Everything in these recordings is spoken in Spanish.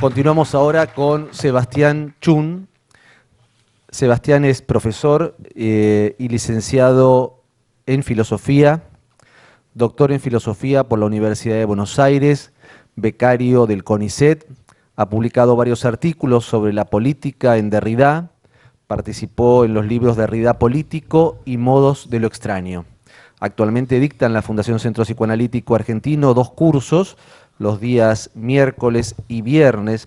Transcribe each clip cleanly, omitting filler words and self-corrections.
Continuamos ahora con Sebastián Chun. Sebastián es profesor y licenciado en filosofía, doctor en filosofía por la Universidad de Buenos Aires, becario del CONICET, ha publicado varios artículos sobre la política en Derrida, participó en los libros Derrida Político y Modos de lo Extraño. Actualmente dicta en la Fundación Centro Psicoanalítico Argentino 2 cursos, los días miércoles y viernes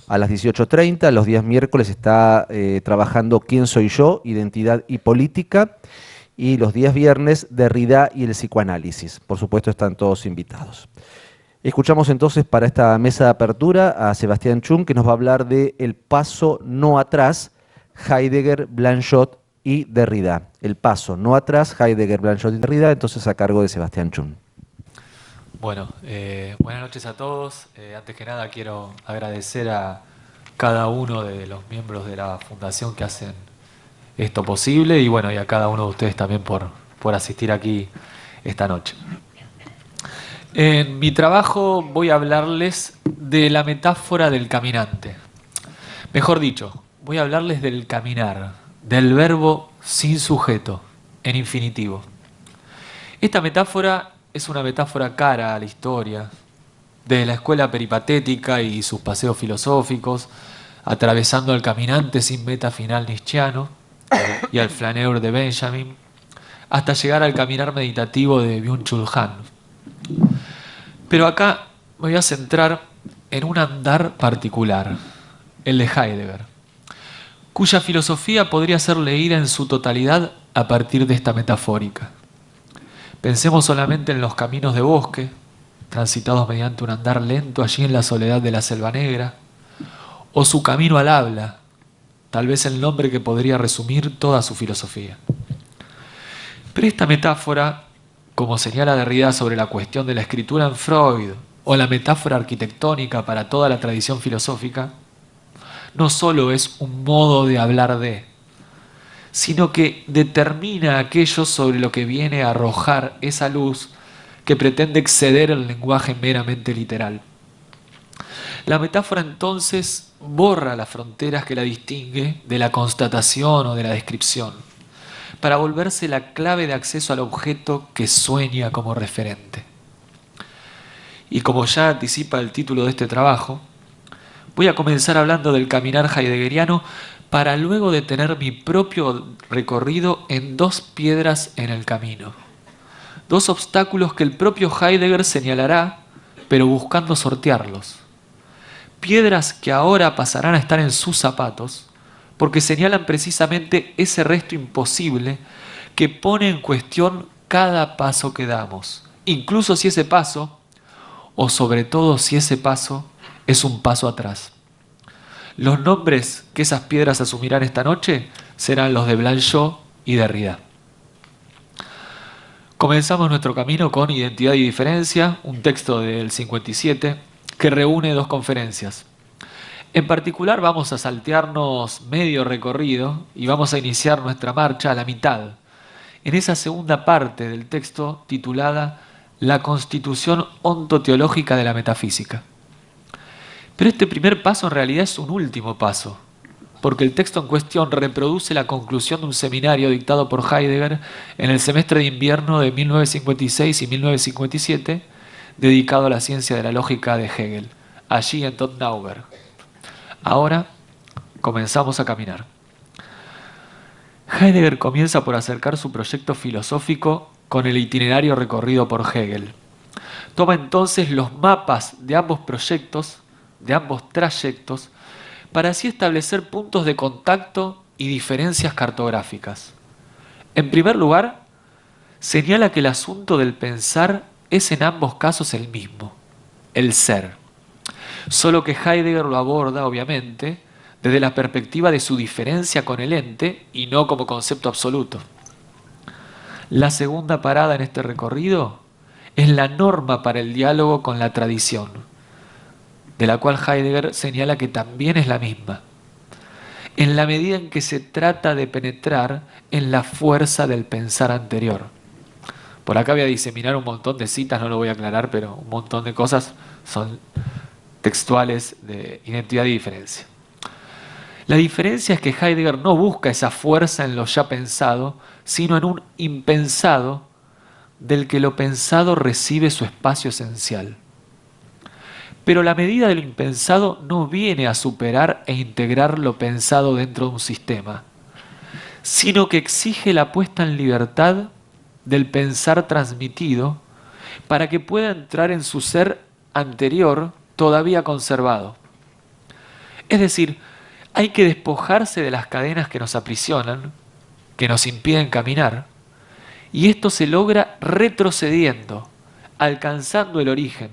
a las 18:30. Los días miércoles está trabajando ¿Quién soy yo? Identidad y política. Y los días viernes, Derrida y el psicoanálisis. Por supuesto, están todos invitados. Escuchamos entonces para esta mesa de apertura a Sebastián Chun, que nos va a hablar de El paso no atrás, Heidegger, Blanchot y Derrida. El paso no atrás, Heidegger, Blanchot y Derrida, entonces a cargo de Sebastián Chun. Bueno, buenas noches a todos. Antes que nada quiero agradecer a cada uno de los miembros de la fundación que hacen esto posible y bueno, y a cada uno de ustedes también por asistir aquí esta noche. En mi trabajo voy a hablarles de la metáfora del caminante. Mejor dicho, voy a hablarles del caminar, del verbo sin sujeto, en infinitivo. Esta metáfora es una metáfora cara a la historia, desde la escuela peripatética y sus paseos filosóficos, atravesando al caminante sin meta final nietzscheano y al flaneur de Benjamin, hasta llegar al caminar meditativo de Byung-Chul Han. Pero acá me voy a centrar en un andar particular, el de Heidegger, cuya filosofía podría ser leída en su totalidad a partir de esta metafórica. Pensemos solamente en los caminos de bosque, transitados mediante un andar lento allí en la soledad de la Selva Negra, o su camino al habla, tal vez el nombre que podría resumir toda su filosofía. Pero esta metáfora, como señala Derrida sobre la cuestión de la escritura en Freud, o la metáfora arquitectónica para toda la tradición filosófica, no solo es un modo de hablar de, sino que determina aquello sobre lo que viene a arrojar esa luz que pretende exceder el lenguaje meramente literal. La metáfora entonces borra las fronteras que la distingue de la constatación o de la descripción, para volverse la clave de acceso al objeto que sueña como referente. Y como ya anticipa el título de este trabajo, voy a comenzar hablando del caminar heideggeriano para luego detener mi propio recorrido en 2 piedras en el camino. 2 obstáculos que el propio Heidegger señalará, pero buscando sortearlos. Piedras que ahora pasarán a estar en sus zapatos, porque señalan precisamente ese resto imposible que pone en cuestión cada paso que damos, incluso si ese paso, o sobre todo si ese paso, es un paso atrás. Los nombres que esas piedras asumirán esta noche serán los de Blanchot y Derrida. Comenzamos nuestro camino con Identidad y Diferencia, un texto del 57 que reúne 2 conferencias. En particular vamos a saltearnos medio recorrido y vamos a iniciar nuestra marcha a la mitad, en esa segunda parte del texto titulada La constitución ontoteológica de la metafísica. Pero este primer paso en realidad es un último paso, porque el texto en cuestión reproduce la conclusión de un seminario dictado por Heidegger en el semestre de invierno de 1956 y 1957, dedicado a la ciencia de la lógica de Hegel, allí en Tottenauberg. Ahora comenzamos a caminar. Heidegger comienza por acercar su proyecto filosófico con el itinerario recorrido por Hegel. Toma entonces los mapas de ambos proyectos, de ambos trayectos, para así establecer puntos de contacto y diferencias cartográficas. En primer lugar, señala que el asunto del pensar es en ambos casos el mismo, el ser. Solo que Heidegger lo aborda, obviamente, desde la perspectiva de su diferencia con el ente y no como concepto absoluto. La segunda parada en este recorrido es la norma para el diálogo con la tradición, de la cual Heidegger señala que también es la misma, en la medida en que se trata de penetrar en la fuerza del pensar anterior. Por acá voy a diseminar un montón de citas, no lo voy a aclarar, pero un montón de cosas son textuales de identidad y diferencia. La diferencia es que Heidegger no busca esa fuerza en lo ya pensado, sino en un impensado del que lo pensado recibe su espacio esencial. Pero la medida de lo impensado no viene a superar e integrar lo pensado dentro de un sistema, sino que exige la puesta en libertad del pensar transmitido para que pueda entrar en su ser anterior todavía conservado. Es decir, hay que despojarse de las cadenas que nos aprisionan, que nos impiden caminar, y esto se logra retrocediendo, alcanzando el origen,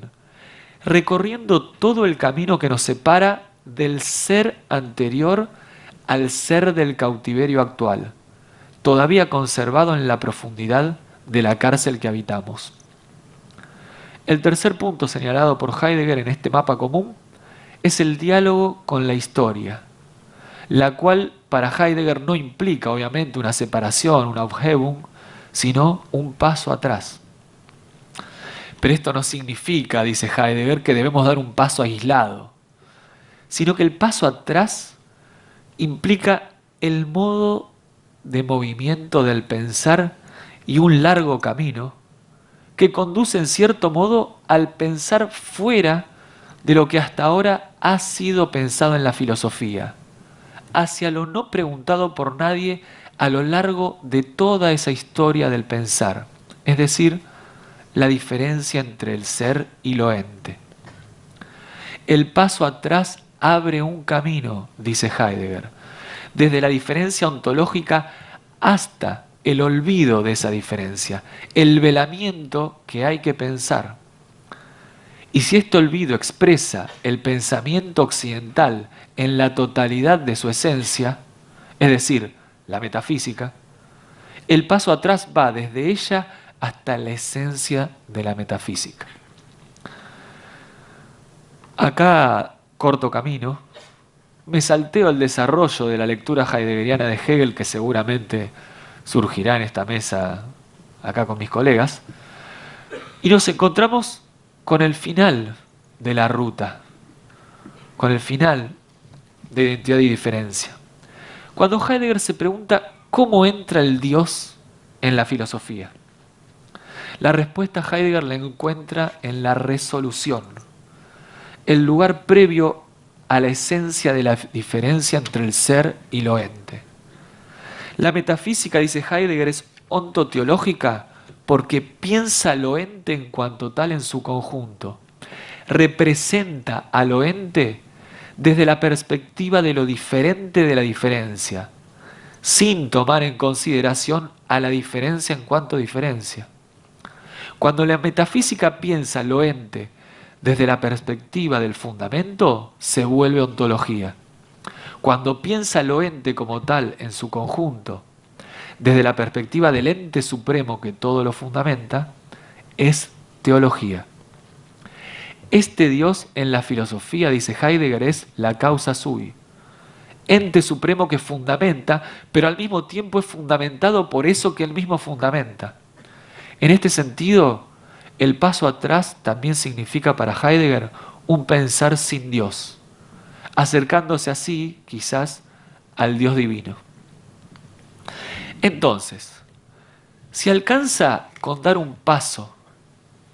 recorriendo todo el camino que nos separa del ser anterior al ser del cautiverio actual, todavía conservado en la profundidad de la cárcel que habitamos. El tercer punto señalado por Heidegger en este mapa común es el diálogo con la historia, la cual para Heidegger no implica obviamente una separación, una Aufhebung, sino un paso atrás. Pero esto no significa, dice Heidegger, que debemos dar un paso aislado, sino que el paso atrás implica el modo de movimiento del pensar y un largo camino que conduce en cierto modo al pensar fuera de lo que hasta ahora ha sido pensado en la filosofía, hacia lo no preguntado por nadie a lo largo de toda esa historia del pensar, es decir, la diferencia entre el ser y lo ente. El paso atrás abre un camino, dice Heidegger, desde la diferencia ontológica hasta el olvido de esa diferencia, el velamiento que hay que pensar. Y si este olvido expresa el pensamiento occidental en la totalidad de su esencia, es decir, la metafísica, el paso atrás va desde ella hasta la esencia de la metafísica. Acá, corto camino, me salteo el desarrollo de la lectura heideggeriana de Hegel, que seguramente surgirá en esta mesa acá con mis colegas, y nos encontramos con el final de la ruta, con el final de identidad y diferencia. Cuando Heidegger se pregunta cómo entra el Dios en la filosofía, la respuesta Heidegger la encuentra en la resolución, el lugar previo a la esencia de la diferencia entre el ser y lo ente. La metafísica, dice Heidegger, es ontoteológica porque piensa lo ente en cuanto tal en su conjunto. Representa a lo ente desde la perspectiva de lo diferente de la diferencia, sin tomar en consideración a la diferencia en cuanto diferencia. Cuando la metafísica piensa lo ente desde la perspectiva del fundamento, se vuelve ontología. Cuando piensa lo ente como tal en su conjunto, desde la perspectiva del ente supremo que todo lo fundamenta, es teología. Este Dios en la filosofía, dice Heidegger, es la causa sui, ente supremo que fundamenta, pero al mismo tiempo es fundamentado por eso que él mismo fundamenta. En este sentido, el paso atrás también significa para Heidegger un pensar sin Dios, acercándose así, quizás, al Dios divino. Entonces, si alcanza con dar un paso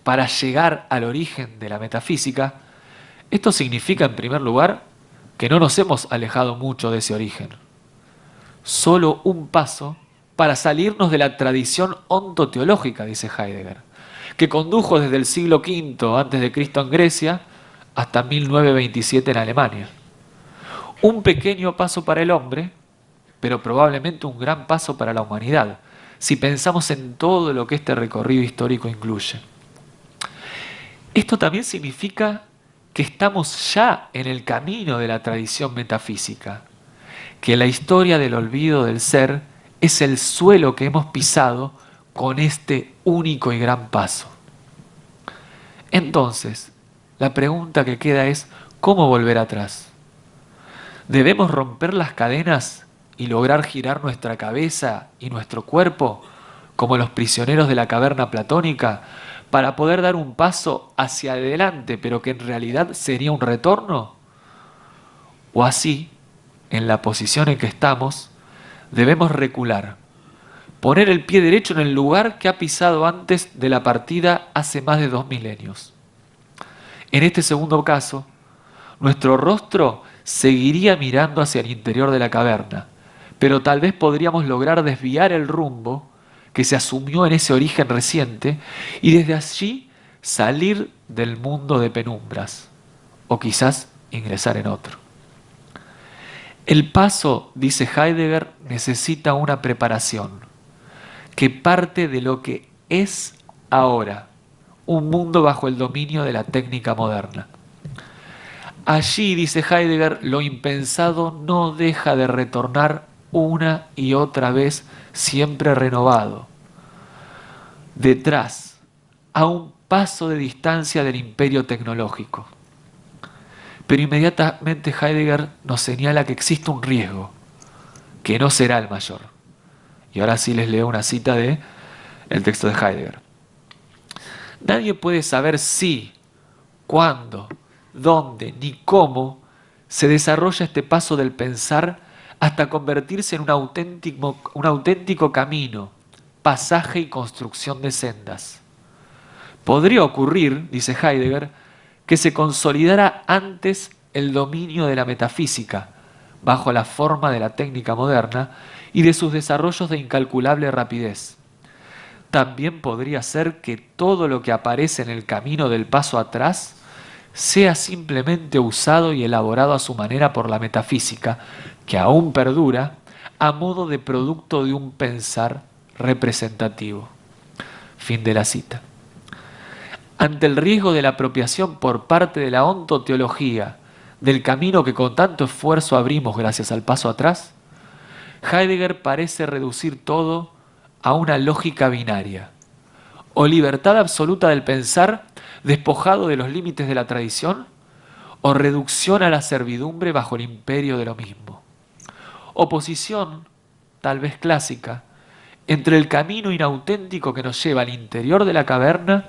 para llegar al origen de la metafísica, esto significa, en primer lugar, que no nos hemos alejado mucho de ese origen. Solo un paso para salirnos de la tradición ontoteológica, dice Heidegger, que condujo desde el siglo V a.C. en Grecia hasta 1927 en Alemania. Un pequeño paso para el hombre, pero probablemente un gran paso para la humanidad, si pensamos en todo lo que este recorrido histórico incluye. Esto también significa que estamos ya en el camino de la tradición metafísica, que la historia del olvido del ser es el suelo que hemos pisado con este único y gran paso. Entonces, la pregunta que queda es, ¿cómo volver atrás? ¿Debemos romper las cadenas y lograr girar nuestra cabeza y nuestro cuerpo como los prisioneros de la caverna platónica para poder dar un paso hacia adelante, pero que en realidad sería un retorno? O así, en la posición en que estamos, debemos recular, poner el pie derecho en el lugar que ha pisado antes de la partida hace más de 2 milenios. En este segundo caso, nuestro rostro seguiría mirando hacia el interior de la caverna, pero tal vez podríamos lograr desviar el rumbo que se asumió en ese origen reciente y desde allí salir del mundo de penumbras, o quizás ingresar en otro. El paso, dice Heidegger, necesita una preparación que parte de lo que es ahora, un mundo bajo el dominio de la técnica moderna. Allí, dice Heidegger, lo impensado no deja de retornar una y otra vez, siempre renovado. Detrás, a un paso de distancia del imperio tecnológico. Pero inmediatamente Heidegger nos señala que existe un riesgo, que no será el mayor. Y ahora sí les leo una cita del texto de Heidegger. Nadie puede saber si, cuándo, dónde ni cómo se desarrolla este paso del pensar hasta convertirse en un auténtico camino, pasaje y construcción de sendas. Podría ocurrir, dice Heidegger, que se consolidara antes el dominio de la metafísica, bajo la forma de la técnica moderna y de sus desarrollos de incalculable rapidez. También podría ser que todo lo que aparece en el camino del paso atrás sea simplemente usado y elaborado a su manera por la metafísica, que aún perdura, a modo de producto de un pensar representativo. Fin de la cita. Ante el riesgo de la apropiación por parte de la ontoteología del camino que con tanto esfuerzo abrimos gracias al paso atrás, Heidegger parece reducir todo a una lógica binaria, o libertad absoluta del pensar despojado de los límites de la tradición, o reducción a la servidumbre bajo el imperio de lo mismo. Oposición, tal vez clásica, entre el camino inauténtico que nos lleva al interior de la caverna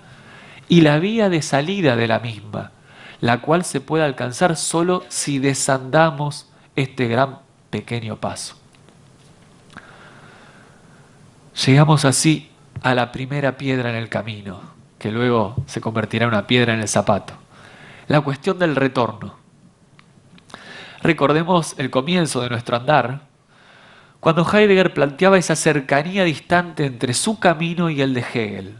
y la vía de salida de la misma, la cual se puede alcanzar solo si desandamos este gran pequeño paso. Llegamos así a la primera piedra en el camino, que luego se convertirá en una piedra en el zapato. La cuestión del retorno. Recordemos el comienzo de nuestro andar, cuando Heidegger planteaba esa cercanía distante entre su camino y el de Hegel.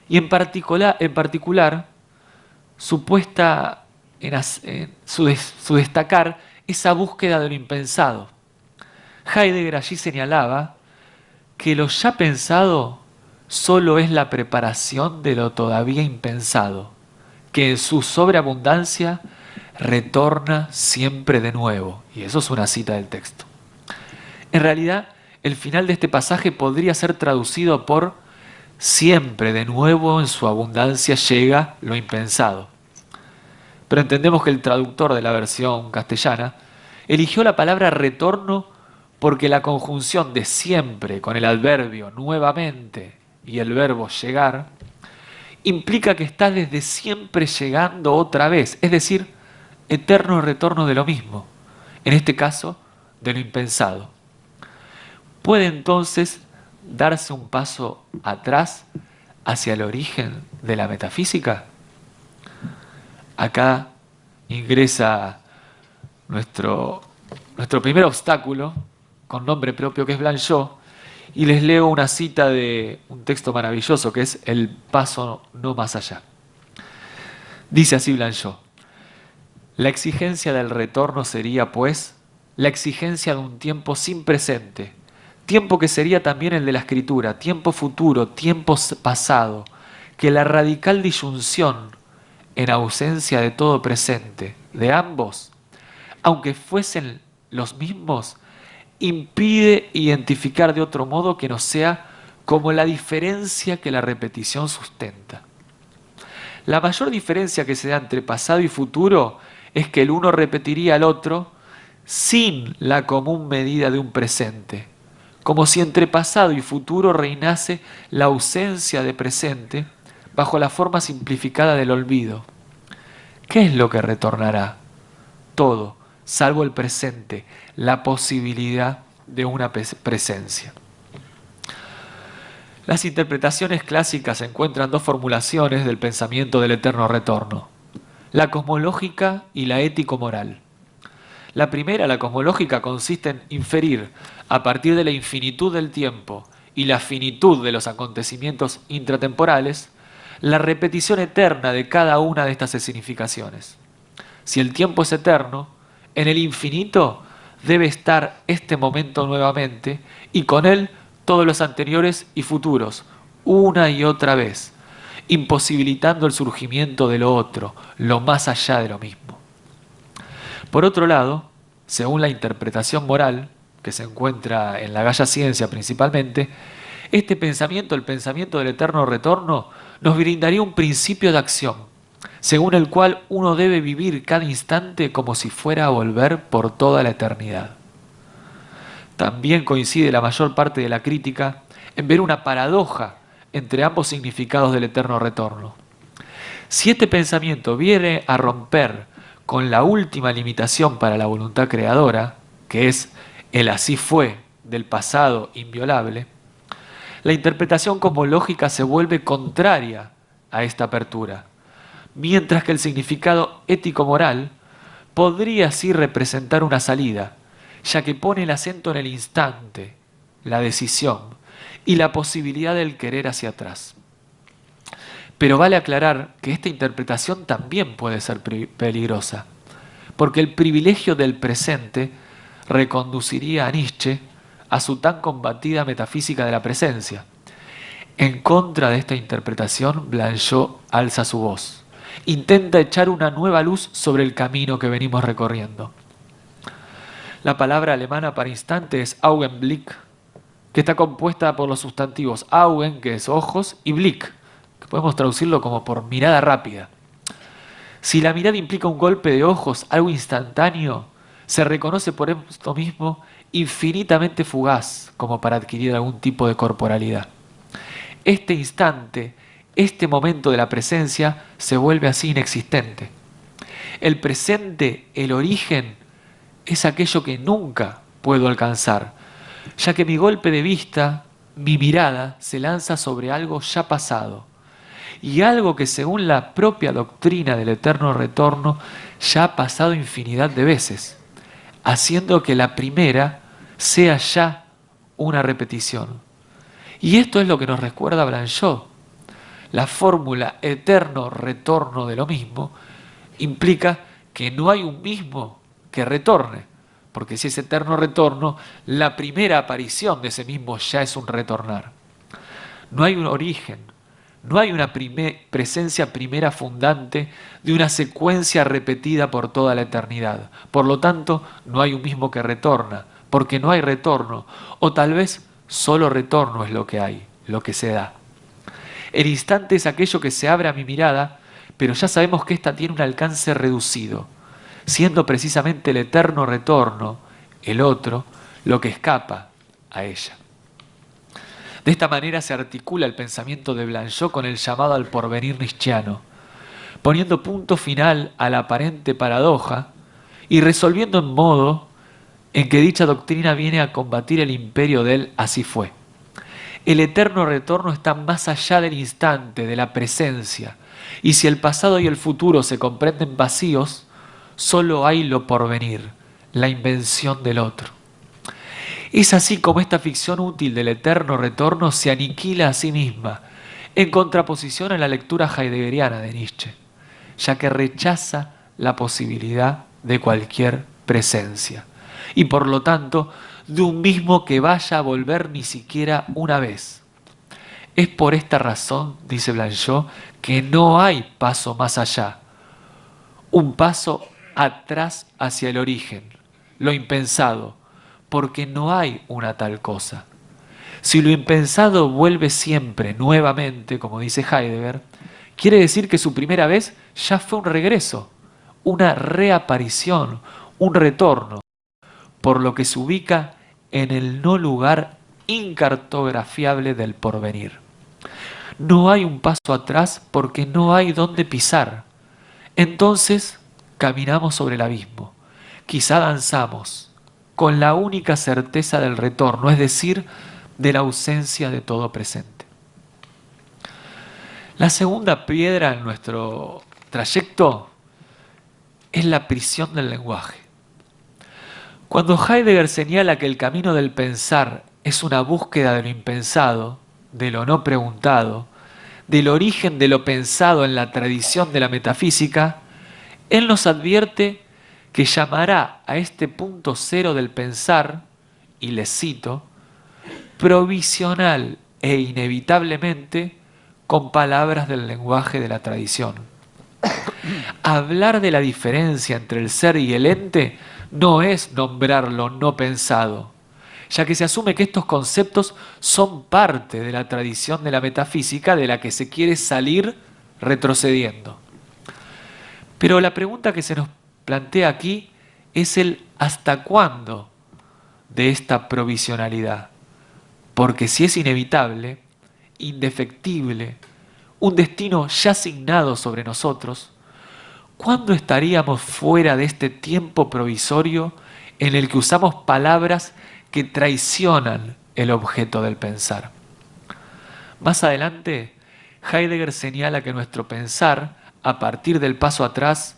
Y en particular su puesta en su destacar esa búsqueda de lo impensado. Heidegger allí señalaba que lo ya pensado solo es la preparación de lo todavía impensado, que en su sobreabundancia retorna siempre de nuevo. Y eso es una cita del texto. En realidad, el final de este pasaje podría ser traducido por siempre de nuevo en su abundancia llega lo impensado. Pero entendemos que el traductor de la versión castellana eligió la palabra retorno porque la conjunción de siempre con el adverbio nuevamente y el verbo llegar implica que está desde siempre llegando otra vez, es decir, eterno retorno de lo mismo, en este caso de lo impensado. ¿Puede entonces darse un paso atrás hacia el origen de la metafísica? Acá ingresa nuestro primer obstáculo, con nombre propio, que es Blanchot, y les leo una cita de un texto maravilloso que es El paso no más allá. Dice así Blanchot: la exigencia del retorno sería, pues, la exigencia de un tiempo sin presente, tiempo que sería también el de la escritura, tiempo futuro, tiempo pasado, que la radical disyunción, en ausencia de todo presente, de ambos, aunque fuesen los mismos, impide identificar de otro modo que no sea como la diferencia que la repetición sustenta. La mayor diferencia que se da entre pasado y futuro es que el uno repetiría al otro sin la común medida de un presente, como si entre pasado y futuro reinase la ausencia de presente, bajo la forma simplificada del olvido. ¿Qué es lo que retornará? Todo, salvo el presente, la posibilidad de una presencia. Las interpretaciones clásicas encuentran dos formulaciones del pensamiento del eterno retorno: la cosmológica y la ético-moral. La primera, la cosmológica, consiste en inferir, a partir de la infinitud del tiempo y la finitud de los acontecimientos intratemporales, la repetición eterna de cada una de estas significaciones. Si el tiempo es eterno, en el infinito debe estar este momento nuevamente, y con él todos los anteriores y futuros, una y otra vez, imposibilitando el surgimiento de lo otro, lo más allá de lo mismo. Por otro lado, según la interpretación moral, que se encuentra en la Gaia Ciencia principalmente, este pensamiento, el pensamiento del eterno retorno, nos brindaría un principio de acción, según el cual uno debe vivir cada instante como si fuera a volver por toda la eternidad. También coincide la mayor parte de la crítica en ver una paradoja entre ambos significados del eterno retorno. Si este pensamiento viene a romper con la última limitación para la voluntad creadora, que es el así fue del pasado inviolable, la interpretación cosmológica se vuelve contraria a esta apertura, mientras que el significado ético-moral podría así representar una salida, ya que pone el acento en el instante, la decisión y la posibilidad del querer hacia atrás. Pero vale aclarar que esta interpretación también puede ser peligrosa, porque el privilegio del presente reconduciría a Nietzsche a su tan combatida metafísica de la presencia. En contra de esta interpretación, Blanchot alza su voz. Intenta echar una nueva luz sobre el camino que venimos recorriendo. La palabra alemana para instante es Augenblick, que está compuesta por los sustantivos Augen, que es ojos, y Blick, que podemos traducirlo como por mirada rápida. Si la mirada implica un golpe de ojos, algo instantáneo, se reconoce por esto mismo infinitamente fugaz, como para adquirir algún tipo de corporalidad. Este instante, este momento de la presencia, se vuelve así inexistente. El presente, el origen, es aquello que nunca puedo alcanzar, ya que mi golpe de vista, mi mirada, se lanza sobre algo ya pasado, y algo que según la propia doctrina del eterno retorno ya ha pasado infinidad de veces, haciendo que la primera sea ya una repetición. Y esto es lo que nos recuerda Blanchot. La fórmula eterno retorno de lo mismo implica que no hay un mismo que retorne, porque si es eterno retorno, la primera aparición de ese mismo ya es un retornar. No hay un origen, no hay una presencia primera fundante de una secuencia repetida por toda la eternidad. Por lo tanto, no hay un mismo que retorna, porque no hay retorno, o tal vez solo retorno es lo que hay, lo que se da. El instante es aquello que se abre a mi mirada, pero ya sabemos que ésta tiene un alcance reducido, siendo precisamente el eterno retorno, el otro, lo que escapa a ella. De esta manera se articula el pensamiento de Blanchot con el llamado al porvenir nietzscheano, poniendo punto final a la aparente paradoja y resolviendo en modo en que dicha doctrina viene a combatir el imperio del así fue. El eterno retorno está más allá del instante, de la presencia, y si el pasado y el futuro se comprenden vacíos, solo hay lo porvenir, la invención del otro. Es así como esta ficción útil del eterno retorno se aniquila a sí misma, en contraposición a la lectura heideggeriana de Nietzsche, ya que rechaza la posibilidad de cualquier presencia, y por lo tanto de un mismo que vaya a volver ni siquiera una vez. Es por esta razón, dice Blanchot, que no hay paso más allá, un paso atrás hacia el origen, lo impensado, porque no hay una tal cosa. Si lo impensado vuelve siempre, nuevamente, como dice Heidegger, quiere decir que su primera vez ya fue un regreso, una reaparición, un retorno, por lo que se ubica en el no lugar incartografiable del porvenir. No hay un paso atrás porque no hay dónde pisar. Entonces caminamos sobre el abismo. Quizá danzamos con la única certeza del retorno, es decir, de la ausencia de todo presente. La segunda piedra en nuestro trayecto es la prisión del lenguaje. Cuando Heidegger señala que el camino del pensar es una búsqueda de lo impensado, de lo no preguntado, del origen de lo pensado en la tradición de la metafísica, él nos advierte que llamará a este punto cero del pensar, y les cito, provisional e inevitablemente con palabras del lenguaje de la tradición. Hablar de la diferencia entre el ser y el ente no es nombrar lo no pensado, ya que se asume que estos conceptos son parte de la tradición de la metafísica de la que se quiere salir retrocediendo. Pero la pregunta que se nos plantea aquí es el ¿hasta cuándo de esta provisionalidad? Porque si es inevitable, indefectible, un destino ya asignado sobre nosotros, ¿cuándo estaríamos fuera de este tiempo provisorio en el que usamos palabras que traicionan el objeto del pensar? Más adelante, Heidegger señala que nuestro pensar, a partir del paso atrás,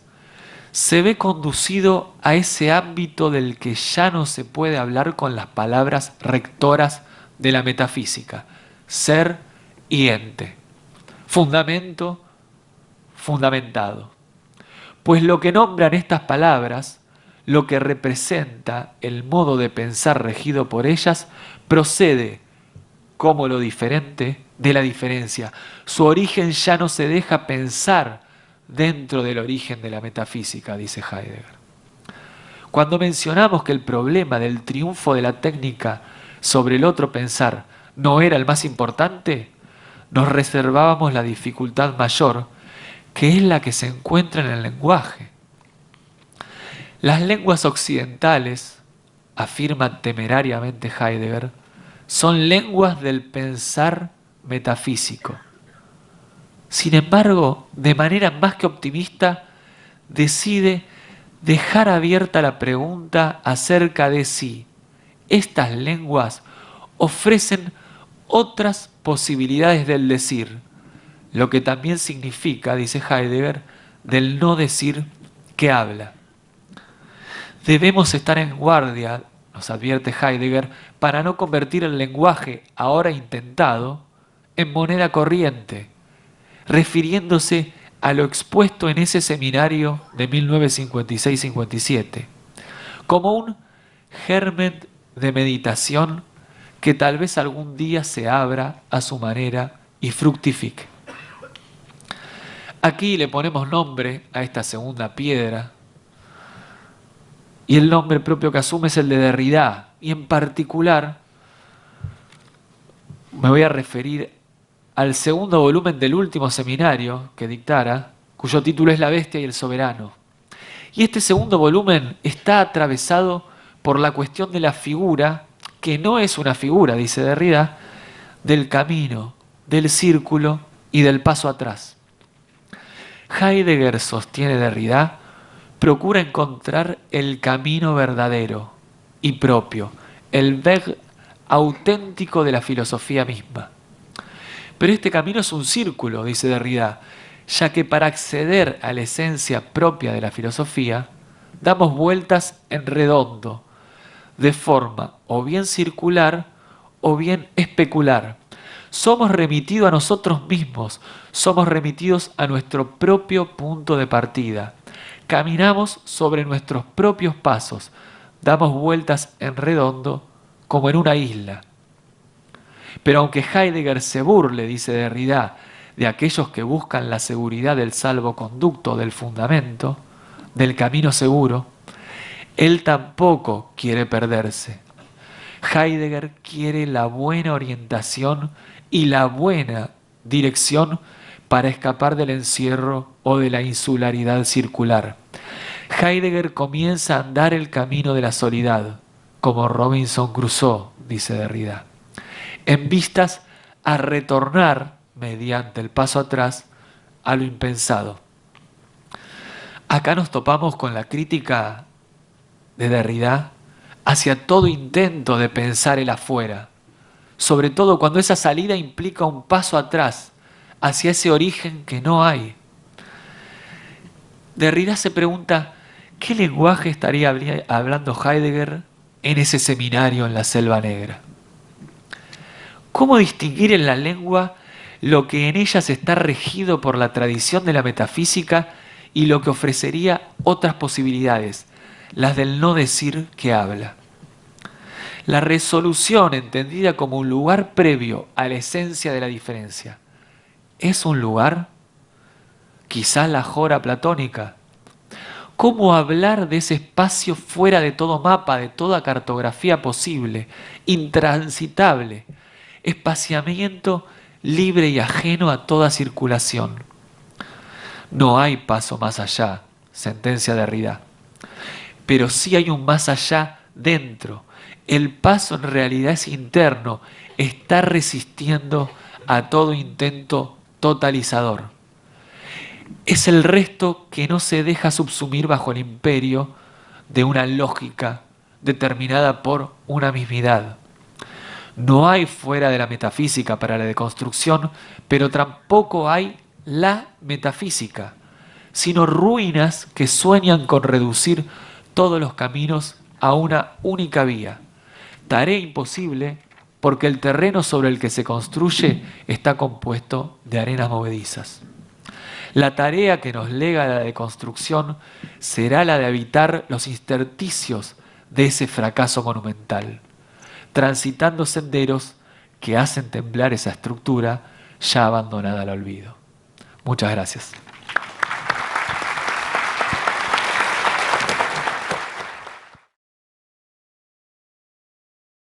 se ve conducido a ese ámbito del que ya no se puede hablar con las palabras rectoras de la metafísica, ser y ente, fundamento, fundamentado. Pues lo que nombran estas palabras, lo que representa el modo de pensar regido por ellas, procede, como lo diferente, de la diferencia. Su origen ya no se deja pensar dentro del origen de la metafísica, dice Heidegger. Cuando mencionamos que el problema del triunfo de la técnica sobre el otro pensar no era el más importante, nos reservábamos la dificultad mayor, que es la que se encuentra en el lenguaje. Las lenguas occidentales, afirma temerariamente Heidegger, son lenguas del pensar metafísico. Sin embargo, de manera más que optimista, decide dejar abierta la pregunta acerca de si estas lenguas ofrecen otras posibilidades del decir, lo que también significa, dice Heidegger, del no decir que habla. Debemos estar en guardia, nos advierte Heidegger, para no convertir el lenguaje ahora intentado en moneda corriente, refiriéndose a lo expuesto en ese seminario de 1956-57, como un germen de meditación que tal vez algún día se abra a su manera y fructifique. Aquí le ponemos nombre a esta segunda piedra, y el nombre propio que asume es el de Derrida, y en particular me voy a referir al segundo volumen del último seminario que dictara, cuyo título es La bestia y el soberano. Y este segundo volumen está atravesado por la cuestión de la figura, que no es una figura, dice Derrida, del camino, del círculo y del paso atrás. Heidegger, sostiene Derrida, procura encontrar el camino verdadero y propio, el Weg auténtico de la filosofía misma. Pero este camino es un círculo, dice Derrida, ya que para acceder a la esencia propia de la filosofía, damos vueltas en redondo, de forma o bien circular o bien especular. Somos remitidos a nosotros mismos, somos remitidos a nuestro propio punto de partida. Caminamos sobre nuestros propios pasos, damos vueltas en redondo como en una isla. Pero aunque Heidegger se burle, dice Derrida, de aquellos que buscan la seguridad del salvoconducto, del fundamento, del camino seguro, él tampoco quiere perderse. Heidegger quiere la buena orientación y la buena dirección para escapar del encierro o de la insularidad circular. Heidegger comienza a andar el camino de la soledad, como Robinson Crusoe, dice Derrida, en vistas a retornar mediante el paso atrás a lo impensado. Acá nos topamos con la crítica de Derrida hacia todo intento de pensar el afuera, sobre todo cuando esa salida implica un paso atrás hacia ese origen que no hay. Derrida se pregunta, ¿qué lenguaje estaría hablando Heidegger en ese seminario en la Selva Negra? ¿Cómo distinguir en la lengua lo que en ellas está regido por la tradición de la metafísica y lo que ofrecería otras posibilidades, las del no decir que habla? La resolución, entendida como un lugar previo a la esencia de la diferencia, ¿es un lugar? Quizás la jora platónica. ¿Cómo hablar de ese espacio fuera de todo mapa, de toda cartografía posible, intransitable, espaciamiento libre y ajeno a toda circulación? No hay paso más allá, sentencia Derrida, pero sí hay un más allá dentro. El paso en realidad es interno, está resistiendo a todo intento totalizador. Es el resto que no se deja subsumir bajo el imperio de una lógica determinada por una mismidad. No hay fuera de la metafísica para la deconstrucción, pero tampoco hay la metafísica, sino ruinas que sueñan con reducir todos los caminos a una única vía. Tarea imposible porque el terreno sobre el que se construye está compuesto de arenas movedizas. La tarea que nos lega la deconstrucción será la de habitar los intersticios de ese fracaso monumental, transitando senderos que hacen temblar esa estructura ya abandonada al olvido. Muchas gracias.